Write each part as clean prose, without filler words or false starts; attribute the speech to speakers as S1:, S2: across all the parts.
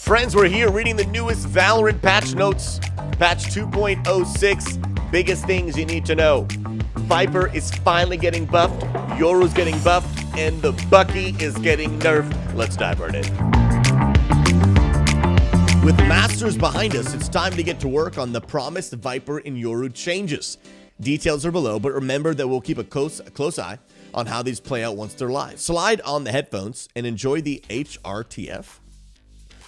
S1: Friends, we're here reading the newest Valorant patch notes. Patch 2.06. Biggest things you need to know. VIPER is finally getting buffed, YORU's getting buffed, and the Bucky is getting nerfed. Let's dive right in. With Masters behind us, it's time to get to work on the promised VIPER and YORU changes. Details are below, but remember that we'll keep a close eye on how these play out once they're live. Slide on the headphones and enjoy the HRTF,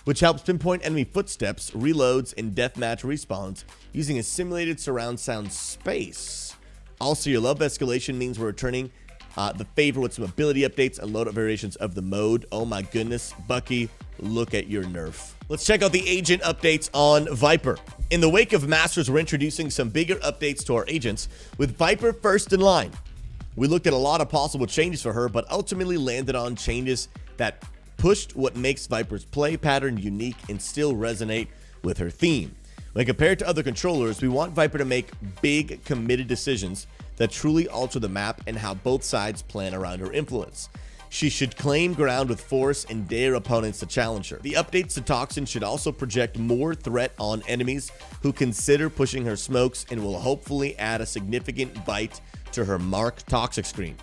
S1: which helps pinpoint enemy footsteps, reloads, and deathmatch respawns using a simulated surround sound space. Also, your love escalation means we're returning the favor with some ability updates and loadout variations of the mode. Oh my goodness, Bucky, look at your nerf. Let's check out the agent updates on VIPER. In the wake of Masters, we're introducing some bigger updates to our agents, with VIPER first in line. We looked at a lot of possible changes for her, but ultimately landed on changes that pushed what makes VIPER's play pattern unique and still resonate with her theme. When compared to other controllers, we want VIPER to make big, committed decisions that truly alter the map and how both sides plan around her influence. She should claim ground with force and dare opponents to challenge her. The updates to Toxin should also project more threat on enemies who consider pushing her smokes, and will hopefully add a significant bite to her Mark Toxic screen.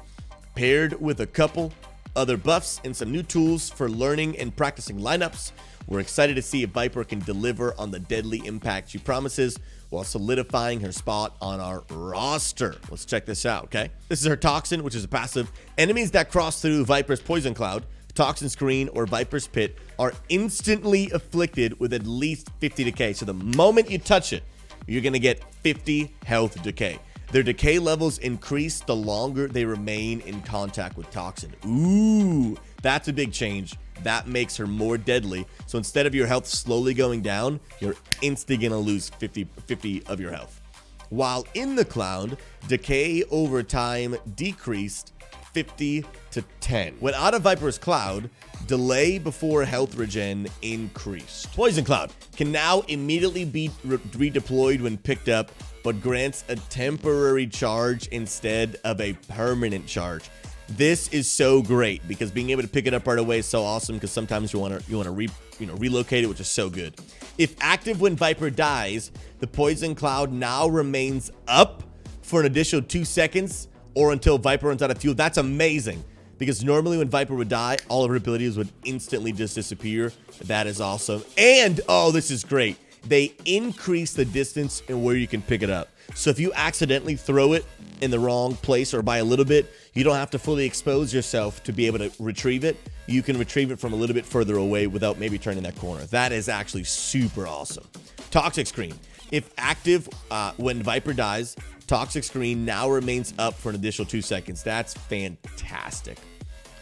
S1: Paired with a couple other buffs and some new tools for learning and practicing lineups, we're excited to see if VIPER can deliver on the deadly impact she promises while solidifying her spot on our roster. Let's check this out, okay? This is her Toxin, which is a passive. Enemies that cross through VIPER's Poison Cloud, Toxin Screen, or VIPER's Pit are instantly afflicted with at least 50 decay. So the moment you touch it, you're gonna get 50 health decay. Their decay levels increase the longer they remain in contact with Toxin. Ooh, that's a big change. That makes her more deadly. So instead of your health slowly going down, you're instantly gonna lose 50 of your health. While in the cloud, decay over time decreased 50 to 10. When out of VIPER's cloud, delay before health regen increased. Poison Cloud can now immediately be redeployed when picked up, but grants a temporary charge instead of a permanent charge. This is so great because being able to pick it up right away is so awesome, because sometimes you want to relocate it, which is so good. If active when VIPER dies, the Poison Cloud now remains up for an additional 2 seconds or until VIPER runs out of fuel. That's amazing, because normally when VIPER would die, all of her abilities would instantly just disappear. That is awesome. And, oh, this is great, they increase the distance and where you can pick it up. So if you accidentally throw it in the wrong place or by a little bit, you don't have to fully expose yourself to be able to retrieve it. You can retrieve it from a little bit further away without maybe turning that corner. That is actually super awesome. Toxic Screen. If active when VIPER dies, Toxic Screen now remains up for an additional 2 seconds. That's fantastic.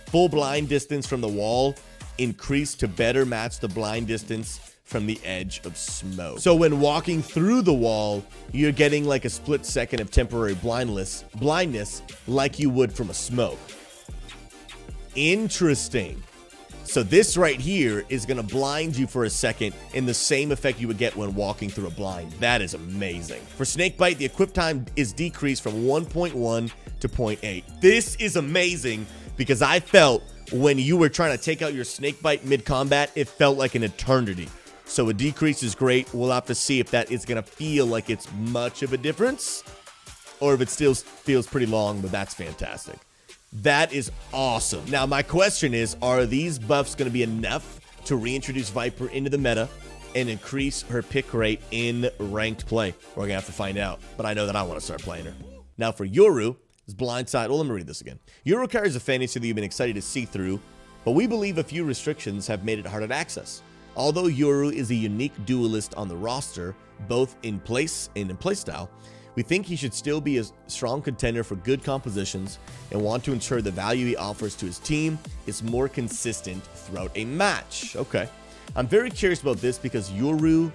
S1: Full blind distance from the wall increased to better match the blind distance from the edge of smoke. So when walking through the wall, you're getting like a split second of temporary blindness like you would from a smoke. Interesting. So this right here is going to blind you for a second in the same effect you would get when walking through a blind. That is amazing. For Snakebite, the equip time is decreased from 1.1 to 0.8. This is amazing, because I felt when you were trying to take out your Snakebite mid-combat, it felt like an eternity. So a decrease is great. We'll have to see if that is going to feel like it's much of a difference, or if it still feels pretty long, but that's fantastic. That is awesome. Now, my question is, are these buffs going to be enough to reintroduce VIPER into the meta and increase her pick rate in ranked play? We're going to have to find out, but I know that I want to start playing her. Now, for YORU, is blindside. Well, let me read this again. YORU carries a fantasy that you've been excited to see through, but we believe a few restrictions have made it hard to access. Although YORU is a unique duelist on the roster, both in place and in playstyle, we think he should still be a strong contender for good compositions, and want to ensure the value he offers to his team is more consistent throughout a match. Okay. I'm very curious about this, because YORU,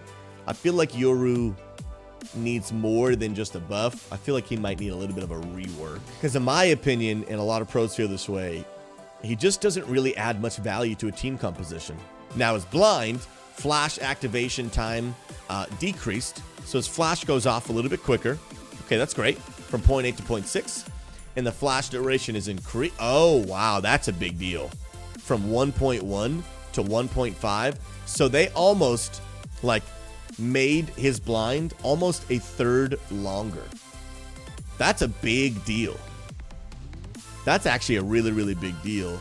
S1: I feel like YORU needs more than just a buff. I feel like he might need a little bit of a rework, because in my opinion, and a lot of pros feel this way, he just doesn't really add much value to a team composition. Now, his blind flash activation time decreased, so his flash goes off a little bit quicker. Okay, that's great, from 0.8 to 0.6, and the flash duration is increased. Oh wow, that's a big deal, from 1.1 to to 1.5. So they almost like made his blind almost a third longer. That's a big deal. That's actually a really, really big deal.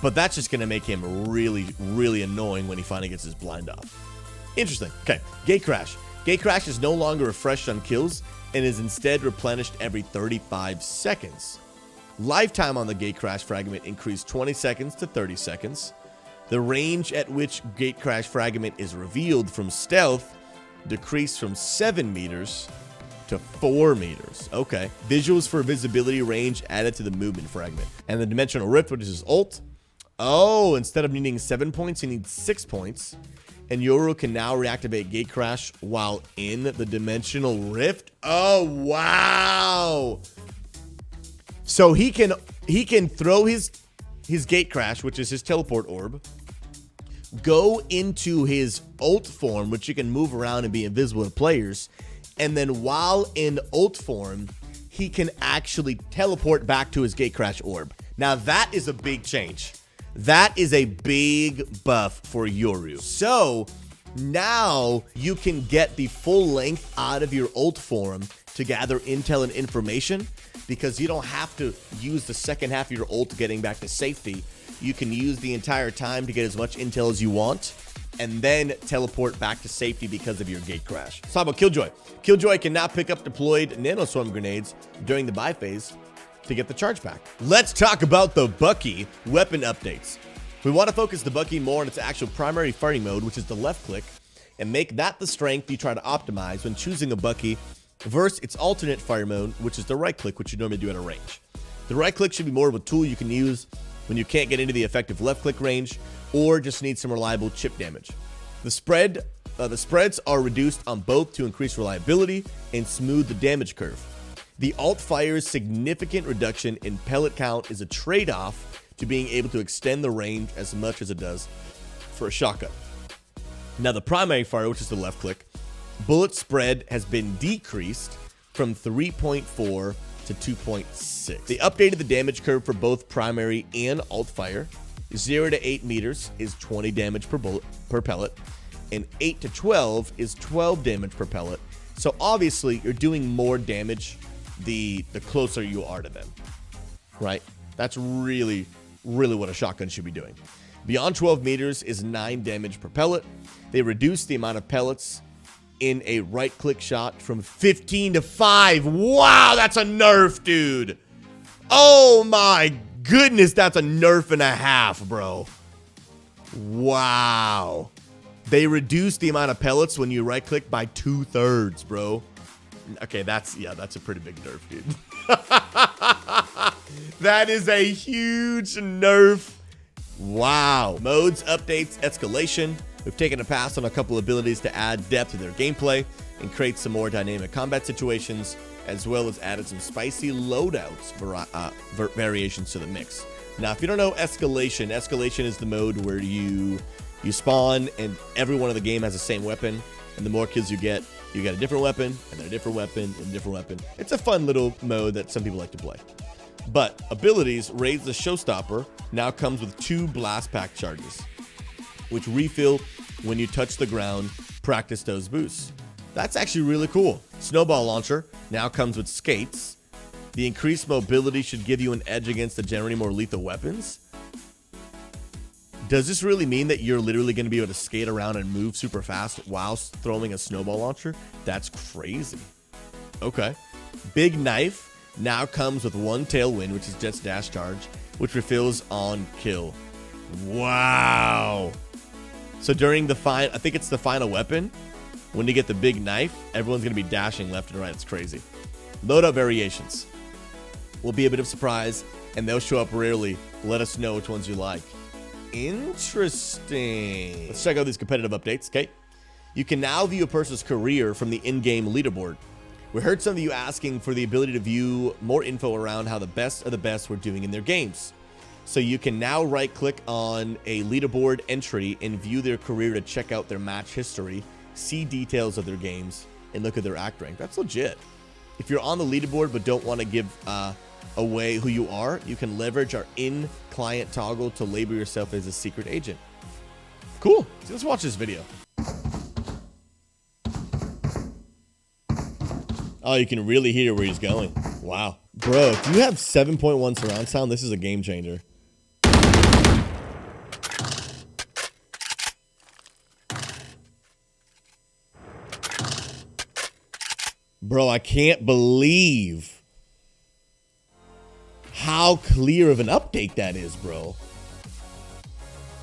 S1: But that's just going to make him really, really annoying when he finally gets his blind off. Interesting. Okay, Gate Crash. Gate Crash is no longer refreshed on kills and is instead replenished every 35 seconds. Lifetime on the Gate Crash fragment increased 20 seconds to 30 seconds. The range at which Gate Crash fragment is revealed from stealth decreased from 7 meters to 4 meters. Okay. Visuals for visibility range added to the movement fragment. And the Dimensional Rift, which is his ult. Oh, instead of needing 7 points, he needs 6 points. And YORU can now reactivate Gate Crash while in the Dimensional Rift. Oh, wow. So he can throw his Gate Crash, which is his teleport orb, go into his ult form, which you can move around and be invisible to players, and then while in ult form, he can actually teleport back to his Gate Crash orb. Now that is a big change. That is a big buff for YORU. So now you can get the full length out of your ult form to gather intel and information, because you don't have to use the second half of your ult getting back to safety. You can use the entire time to get as much intel as you want and then teleport back to safety because of your Gate Crash. Let's talk about Killjoy. Killjoy can now pick up deployed nanoswarm grenades during the buy phase to get the charge back. Let's talk about the Bucky weapon updates. We want to focus the Bucky more on its actual primary fighting mode, which is the left click, and make that the strength you try to optimize when choosing a Bucky versus its alternate fire mode, which is the right click, which you normally do at a range. The right click should be more of a tool you can use when you can't get into the effective left click range or just need some reliable chip damage. The spreads are reduced on both to increase reliability and smooth the damage curve. The alt fire's significant reduction in pellet count is a trade-off to being able to extend the range as much as it does for a shotgun. Now the primary fire, which is the left click, bullet spread has been decreased from 3.4 to 2.6. They updated the damage curve for both primary and alt fire. 0 to 8 meters is 20 damage per bullet per pellet, and 8 to 12 is 12 damage per pellet. So obviously you're doing more damage the closer you are to them, right? That's really, really what a shotgun should be doing. Beyond 12 meters is 9 damage per pellet. They reduced the amount of pellets in a right-click shot from 15 to 5. Wow, that's a nerf, dude. Oh my goodness, that's a nerf and a half, bro. Wow. They reduced the amount of pellets when you right-click by 2/3, bro. Okay, that's a pretty big nerf, dude. That is a huge nerf. Wow. Modes, updates, escalation. We've taken a pass on a couple abilities to add depth to their gameplay and create some more dynamic combat situations, as well as added some spicy loadouts variations to the mix. Now, if you don't know escalation is the mode where you spawn and everyone in the game has the same weapon, and the more kills you get a different weapon, and then a different weapon, and a different weapon. It's a fun little mode that some people like to play. But abilities, Raise the Showstopper, now comes with 2 blast pack charges, which refill when you touch the ground. Practice those boosts. That's actually really cool. Snowball Launcher now comes with skates. The increased mobility should give you an edge against the generally more lethal weapons. Does this really mean that you're literally going to be able to skate around and move super fast while throwing a snowball launcher? That's crazy. Okay. Big Knife now comes with 1 tailwind, which is Jet's dash charge, which refills on kill. Wow. So during the I think it's the final weapon, when you get the Big Knife, everyone's going to be dashing left and right. It's crazy. Loadout variations will be a bit of surprise, and they'll show up rarely. Let us know which ones you like. Interesting. Let's check out these competitive updates, okay? You can now view a person's career from the in-game leaderboard. We heard some of you asking for the ability to view more info around how the best of the best were doing in their games. So you can now right-click on a leaderboard entry and view their career to check out their match history, see details of their games, and look at their act rank. That's legit. If you're on the leaderboard but don't want to give away who you are, you can leverage our in-client toggle to label yourself as a secret agent. Cool. So let's watch this video. Oh, you can really hear where he's going. Wow. Bro, if you have 7.1 surround sound, this is a game changer. Bro, I can't believe how clear of an update that is, bro.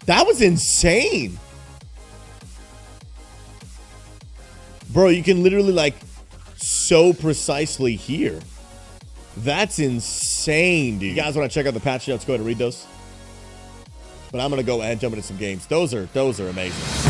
S1: That was insane. Bro, you can literally like so precisely hear. That's insane, dude. You guys want to check out the patch notes? Go ahead and read those. But I'm going to go ahead and jump into some games. Those are amazing.